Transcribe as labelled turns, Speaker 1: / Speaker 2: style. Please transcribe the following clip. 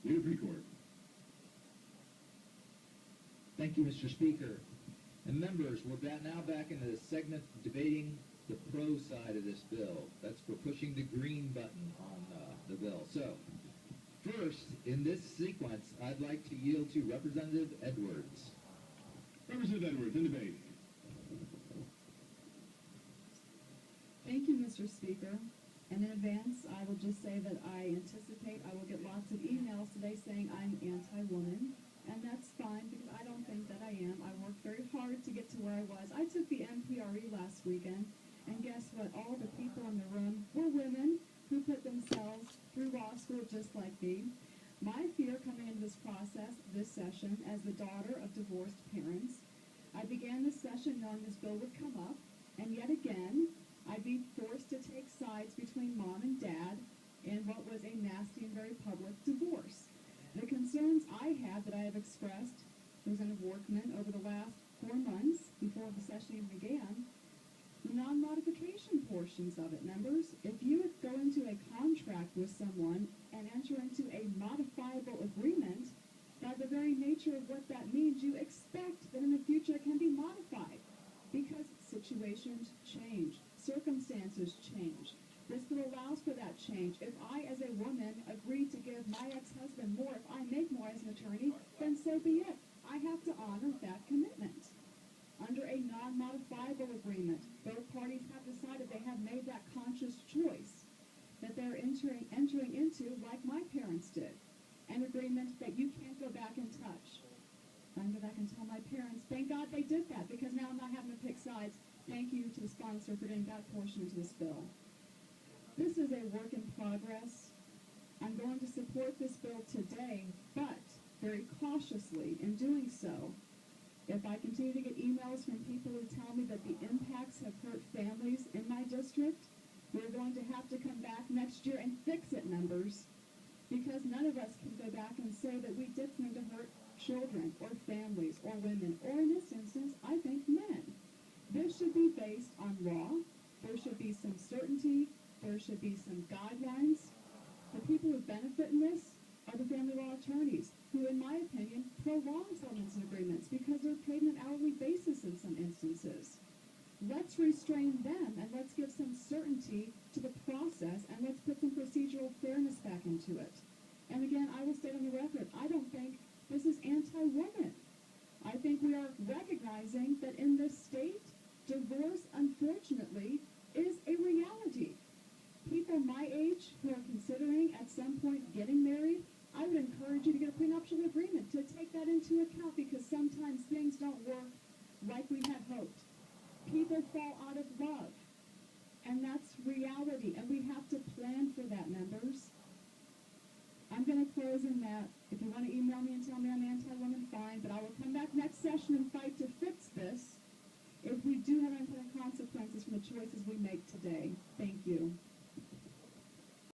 Speaker 1: Leader Precourt.
Speaker 2: Thank you, Mr. Speaker. And members, we're now back into the segment debating the pro side of this bill. That's for pushing the green button on the bill. So, first, in this sequence, I'd like to yield to Representative Edwards.
Speaker 1: Representative Edwards, in debate.
Speaker 3: Thank you, Mr. Speaker. And in advance, I will just say that I anticipate I will get lots of emails today saying I'm anti-woman. And that's fine, because I don't think that I am. I worked very hard to get to where I was. I took the MPRE last weekend, and guess what? All the people in the room were women who put themselves through law school just like me. My fear coming into this process, this session, as the daughter of divorced parents, I began this session knowing this bill would come up, and yet again, I'd be forced to take sides between mom and dad in what was a nasty and very public divorce. The concerns I had that I have expressed, Representative Workman, over the last 4 months before the session even began, the non-modification portions of it, members. If you would go into a contract with someone and enter into a modifiable agreement, by the very nature of what that means, you expect that in the future it can be modified because situations change, circumstances change. This bill allows for that change. If I, as a woman, agree to give my ex-husband more if I make more as an attorney, then so be it. I have to honor that commitment. Under a non-modifiable agreement, both parties have decided they have made that conscious choice that they're entering into, like my parents did, an agreement that you can't go back and touch. I can go back and tell my parents, thank God they did that, because now I'm not having to pick sides. Thank you to the sponsor for getting that portion into this bill. This is a work in progress. I'm going to support this bill today, but very cautiously in doing so. If I continue to get emails from people who tell me that the impacts have hurt families in my district, we're going to have to come back next year and fix it, members, because none of us can go back and say that we did something to hurt children or families or women, or in this instance, I think men. This should be based on law. There should be some certainty. There should be some guidelines. The people who benefit in this are the family law attorneys, who, in my opinion, prolong settlements and agreements because they're paid on an hourly basis in some instances. Let's restrain them, and let's give some certainty to the process, and let's put some procedural fairness back into it. And again, I will state on the record, I don't think this is anti-woman. I think we are recognizing that in this state, divorce, unfortunately, is a reality. People my age who are considering at some point getting married, I would encourage you to get a prenuptial agreement to take that into account, because sometimes things don't work like we had hoped. People fall out of love, and that's reality, and we have to plan for that, members.